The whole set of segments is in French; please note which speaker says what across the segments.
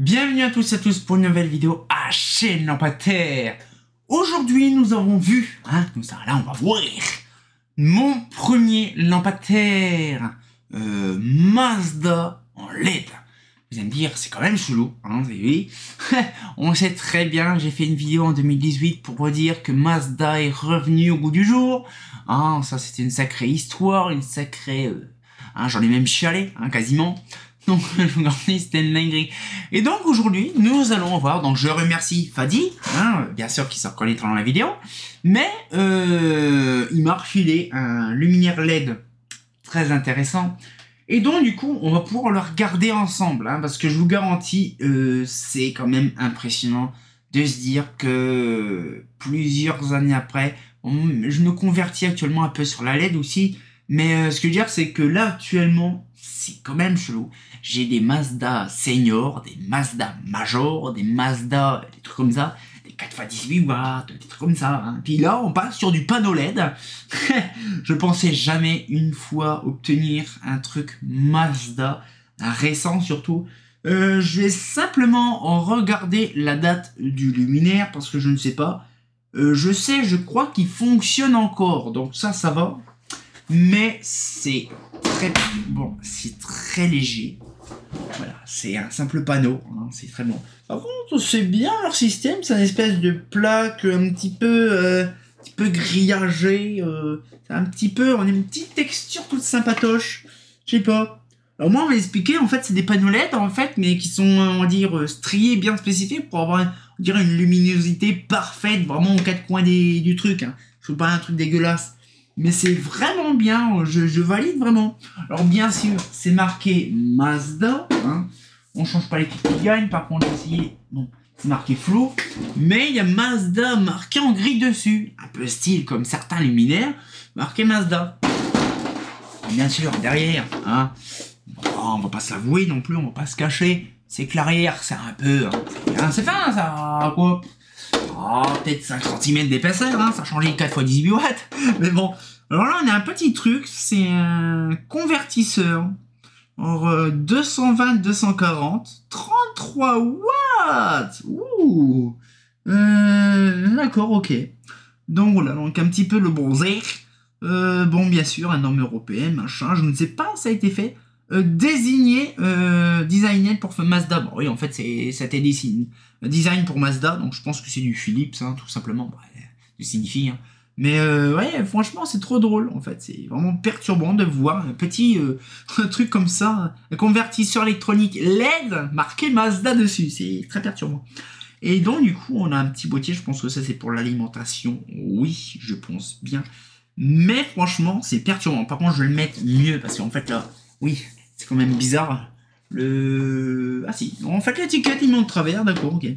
Speaker 1: Bienvenue à tous et à tous pour une nouvelle vidéo à chaîne Lampadaire. Aujourd'hui nous avons vu, là on va voir mon premier lampadaire Mazda en LED. Vous allez me dire, c'est quand même chelou, vous avez vu. On sait très bien, j'ai fait une vidéo en 2018 pour vous dire que Mazda est revenu au goût du jour. Ça c'était une sacrée histoire, une sacrée... j'en ai même chialé, quasiment. Donc, je vous garantis, c'était une dinguerie. Et donc, aujourd'hui, nous allons voir, donc je remercie Fadi, bien sûr, qui se reconnaîtra dans la vidéo, mais il m'a refilé un luminaire LED très intéressant. Et donc, du coup, on va pouvoir le regarder ensemble, parce que je vous garantis, c'est quand même impressionnant de se dire que plusieurs années après, je me convertis actuellement un peu sur la LED aussi, mais ce que je veux dire, c'est que là, actuellement, c'est quand même chelou. J'ai des Mazda Senior, des Mazda Major, des Mazda, des trucs comme ça, des 4x18 watts, des trucs comme ça. Puis là, on passe sur du panneau LED. Je pensais jamais une fois obtenir un truc Mazda, un récent surtout. Je vais simplement en regarder la date du luminaire parce que je ne sais pas. Je crois qu'il fonctionne encore, donc ça va. Mais c'est très bon, c'est très léger. Voilà, c'est un simple panneau, c'est très bon. Par contre, c'est bien leur système, c'est une espèce de plaque un petit peu grillagée. C'est un petit peu, on a une petite texture toute sympatoche. Je sais pas. Alors moi, on va expliquer, en fait, c'est des panneaux LED, en fait, mais qui sont, on va dire, striés, bien spécifiés pour avoir, on dirait, une luminosité parfaite, vraiment aux quatre coins du truc. Je veux pas un truc dégueulasse. Mais c'est vraiment bien, je valide vraiment. Alors bien sûr, c'est marqué Mazda, on change pas l'équipe qui gagne, par contre ici, bon, c'est marqué flou, mais il y a Mazda marqué en gris dessus, un peu style comme certains luminaires, marqué Mazda. Et bien sûr, derrière, on va pas se l'avouer non plus, on va pas se cacher, c'est que l'arrière, c'est un peu, c'est fin ça, quoi. Peut-être 5 cm d'épaisseur, ça changeait 4x18 watts. Mais bon, alors là, on a un petit truc, c'est un convertisseur. Alors, 220-240, 33 watts. Ouh. D'accord, ok. Donc voilà, donc un petit peu le bronzer. Bon, bien sûr, un norme européenne, machin, je ne sais pas, ça a été fait. Designé pour Mazda. Bon, oui, en fait, ça a été design pour Mazda, donc je pense que c'est du Philips, tout simplement. Ça signifie. Mais ouais, franchement, c'est trop drôle, en fait. C'est vraiment perturbant de voir un petit truc comme ça, un convertisseur électronique LED marqué Mazda dessus. C'est très perturbant. Et donc, du coup, on a un petit boîtier. Je pense que ça, c'est pour l'alimentation. Oui, je pense bien. Mais franchement, c'est perturbant. Par contre, je vais le mettre mieux parce qu'en fait, là, oui, c'est quand même bizarre. Ah si, en fait l'étiquette il monte de travers, d'accord, ok.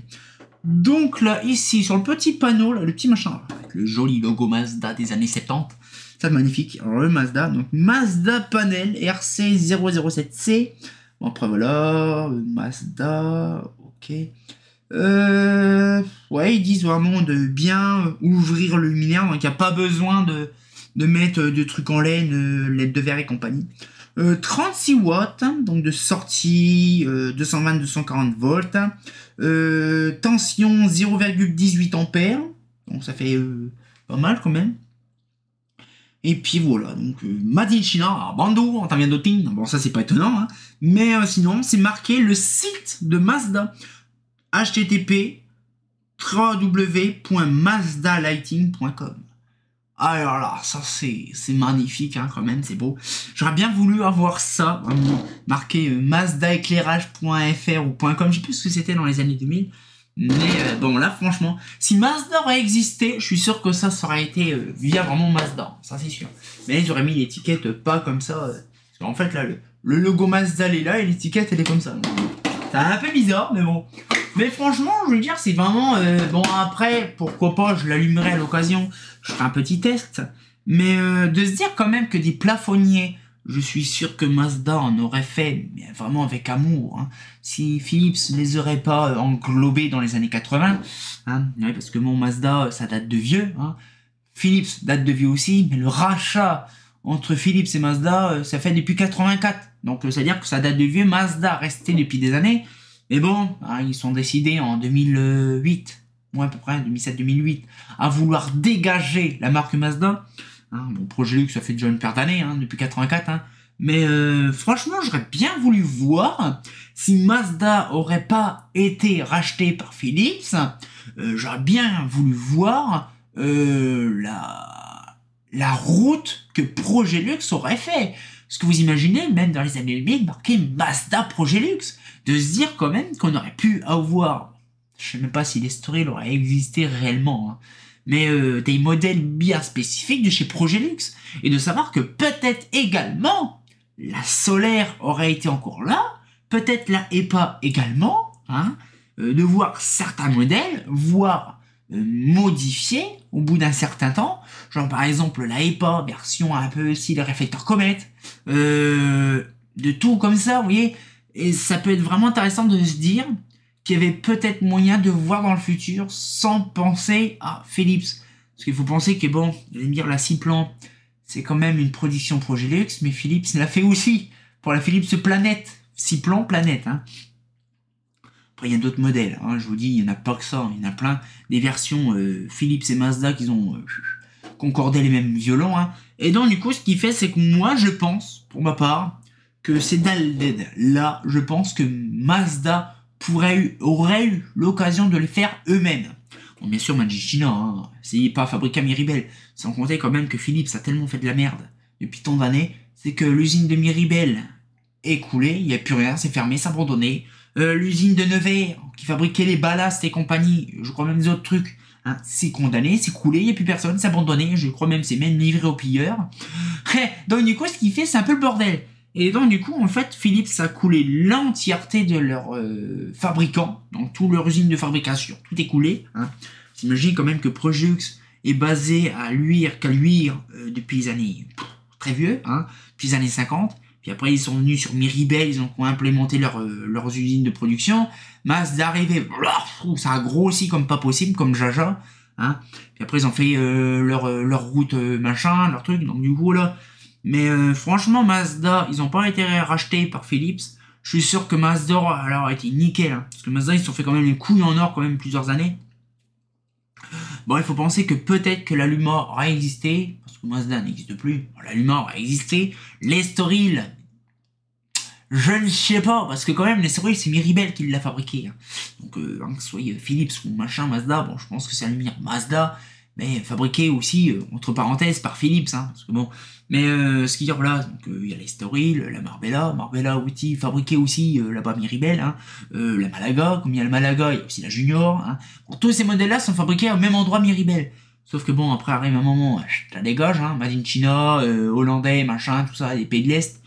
Speaker 1: Donc là, ici, sur le petit panneau, là, le petit machin, avec le joli logo Mazda des années 70, ça magnifique. Alors le Mazda, donc Mazda Panel RC007C. Bon après voilà, Mazda, ok. Ouais, ils disent vraiment de bien ouvrir le luminaire, donc il n'y a pas besoin de mettre de trucs en laine, LED de verre et compagnie. 36 watts, donc de sortie, 220-240 volts, tension 0,18 ampères, donc ça fait pas mal quand même. Et puis voilà, donc Made in China, Bando, en termes d'auting, bon ça c'est pas étonnant, mais sinon c'est marqué le site de Mazda, http www.mazdalighting.com. Alors là, ça c'est magnifique quand même, c'est beau. J'aurais bien voulu avoir ça, marqué mazdaéclairage.fr ou .com, je sais plus ce que c'était dans les années 2000. Mais bon là franchement, si Mazda aurait existé, je suis sûr que ça aurait été via vraiment Mazda, ça c'est sûr. Mais ils auraient mis l'étiquette pas comme ça. Parce qu'en fait là, le logo Mazda est là et l'étiquette elle est comme ça. C'est un peu bizarre, mais bon. Mais franchement, je veux dire, c'est vraiment... bon, après, pourquoi pas, je l'allumerai à l'occasion. Je ferai un petit test. Mais de se dire quand même que des plafonniers, je suis sûr que Mazda en aurait fait, mais vraiment avec amour. Si Philips les aurait pas englobés dans les années 80. Ouais, parce que mon Mazda, ça date de vieux. Philips date de vieux aussi. Mais le rachat entre Philips et Mazda, ça fait depuis 84. Donc, c'est-à-dire que ça date de vieux. Mazda resté depuis des années. Mais bon, hein, ils sont décidés en 2008, ouais, à peu près, 2007-2008, à vouloir dégager la marque Mazda. Hein, bon, Progélux, ça fait déjà une paire d'années, hein, depuis 84. Hein. Mais franchement, j'aurais bien voulu voir si Mazda aurait pas été racheté par Philips. J'aurais bien voulu voir la route que Progélux aurait fait. Parce que vous imaginez, même dans les années 2000, marqué Mazda Progélux, de se dire quand même qu'on aurait pu avoir, je sais même pas si l'historique aurait existé réellement, hein, mais des modèles bien spécifiques de chez Progélux, et de savoir que peut-être également la solaire aurait été encore là, peut-être la EPA également, hein, de voir certains modèles, voire modifiés au bout d'un certain temps, genre par exemple la EPA version un peu style réflecteur comète, de tout comme ça, vous voyez, et ça peut être vraiment intéressant de se dire qu'il y avait peut-être moyen de voir dans le futur sans penser à Philips. Parce qu'il faut penser que bon, vous allez me dire la Ciplan, c'est quand même une production Progélux, mais Philips l'a fait aussi pour la Philips Planète, Ciplan Planète. Hein. Après, il y a d'autres modèles, hein, je vous dis, il n'y en a pas que ça, il y en a plein, des versions Philips et Mazda qui ont concordé les mêmes violons. Hein. Et donc, du coup, ce qui fait, c'est que moi, je pense, pour ma part, que ces dalles-là, je pense que Mazda aurait eu l'occasion de les faire eux-mêmes. Bon, bien sûr, Magicina, hein, c'est pas fabriqué à Miribel, sans compter quand même que Philips a tellement fait de la merde depuis tant d'années, c'est que l'usine de Miribel est coulée, il n'y a plus rien, c'est fermé, c'est abandonné. L'usine de Nevers, qui fabriquait les ballasts et compagnie, je crois même des autres trucs, hein, c'est condamné, c'est coulé, il n'y a plus personne, c'est abandonné, je crois même c'est même livré aux pilleurs. Donc du coup, ce qu'il fait, c'est un peu le bordel. Et donc du coup, en fait, Philips a coulé l'entièreté de leurs fabricants, donc toute leur usine de fabrication, tout est coulé. Hein. T'imagines quand même que Progélux est basé à qu'à Luire depuis les années très vieux, hein, depuis les années 50. Puis après, ils sont venus sur Miribel, ils ont implémenté leurs usines de production. Mazda arrivé, ça a grossi comme pas possible, comme Jaja. Hein. Puis après, ils ont fait leur route machin, leur truc. Donc du coup, là... Mais franchement, Mazda, ils ont pas été rachetés par Philips. Je suis sûr que Mazda alors, a été nickel. Hein. Parce que Mazda, ils se sont fait quand même les couilles en or quand même plusieurs années. Bon, il faut penser que peut-être que l'Aluma aura existé. Parce que Mazda n'existe plus. Bon, l'Aluma aura existé. L'Estoril... Je ne sais pas, parce que quand même, l'Estoril, c'est Miribel qui l'a fabriqué. Hein. Donc, hein, que ce soit Philips ou machin Mazda, bon, je pense que c'est un lumière Mazda, mais fabriqué aussi, entre parenthèses, par Philips. Hein, parce que bon, mais ce qui dire, voilà, donc il y a l'Estoril, la Marbella aussi, fabriqué aussi là-bas Miribel, hein, la Malaga, comme il y a le Malaga, il y a aussi la Junior. Hein. Bon, tous ces modèles-là sont fabriqués au même endroit Miribel. Sauf que bon, après arrive un moment, ça dégage, hein, Made in China, hollandais, machin, tout ça, les pays de l'Est.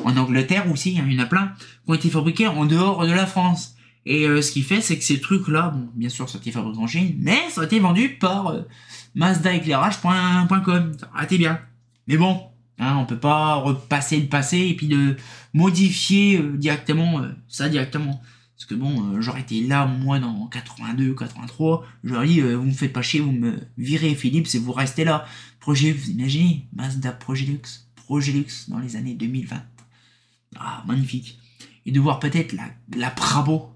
Speaker 1: En Angleterre aussi, hein, il y en a plein, qui ont été fabriqués en dehors de la France. Et ce qui fait, c'est que ces trucs-là, bon, bien sûr, ça a été fabriqué en Chine, mais ça a été vendu par mazdaéclairage.com. Ça aurait été bien. Mais bon, hein, on peut pas repasser le passé et puis de modifier directement ça directement. Parce que bon, j'aurais été là, moi, dans 82, 83, j'aurais dit, vous me faites pas chier, vous me virez Philips et vous restez là. Projet, vous imaginez, Mazda Progélux dans les années 2020. Ah, magnifique. Et de voir peut-être la Brabo.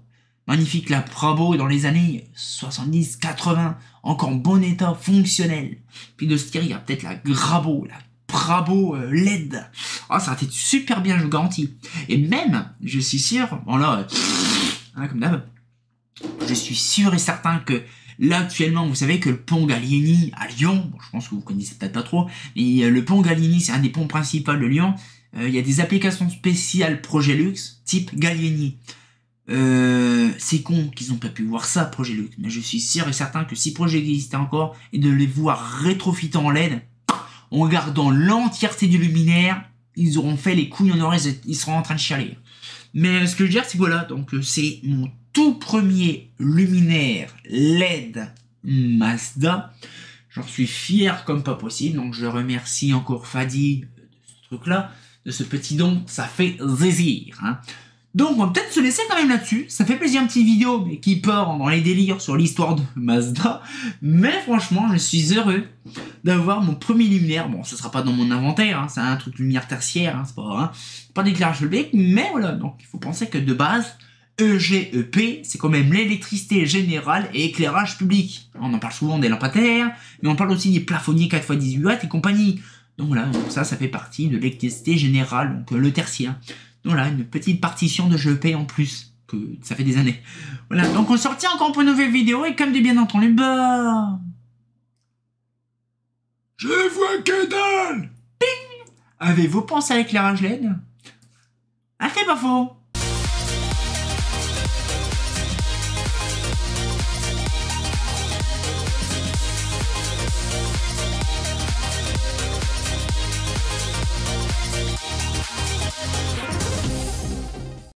Speaker 1: Magnifique, la Brabo dans les années 70, 80, encore en bon état, fonctionnel. Puis de se dire, il y a peut-être la Grabo, la Brabo LED. Ah, ça a été super bien, je vous garantis. Et même, je suis sûr, bon là, hein, comme d'hab, je suis sûr et certain que là, actuellement, vous savez que le pont Gallieni à Lyon, bon, je pense que vous connaissez peut-être pas trop, mais le pont Gallieni, c'est un des ponts principaux de Lyon. Il y a des applications spéciales Progélux, type Gallieni. C'est con qu'ils n'ont pas pu voir ça, Progélux, mais je suis sûr et certain que si Progélux existait encore, et de les voir rétrofitter en LED, en gardant l'entièreté du luminaire, ils auront fait les couilles en or, ils seront en train de chialer. Mais ce que je veux dire, c'est voilà, donc c'est mon tout premier luminaire LED Mazda. J'en suis fier comme pas possible, donc je remercie encore Fadi de ce truc-là, de ce petit don, ça fait plaisir. Hein. Donc on va peut-être se laisser quand même là-dessus, ça fait plaisir une petite vidéo mais qui part dans les délires sur l'histoire de Mazda, mais franchement je suis heureux d'avoir mon premier luminaire. Bon, ça sera pas dans mon inventaire, hein, c'est un truc lumière tertiaire, hein, c'est pas d'éclairage public, mais voilà, donc il faut penser que de base, EGEP, c'est quand même l'électricité générale et éclairage public. On en parle souvent des lampadaires, mais on parle aussi des plafonniers 4x18 watts et compagnie. Donc voilà, donc ça fait partie de l'électricité générale, donc le tertiaire. Donc voilà, une petite partition de GEP en plus, que ça fait des années. Voilà, donc on sortit encore pour une nouvelle vidéo, et comme de bien entendu, bah... Je vois que dalle. Avez-vous pensé à l'éclairage LED? Ah, c'est pas faux.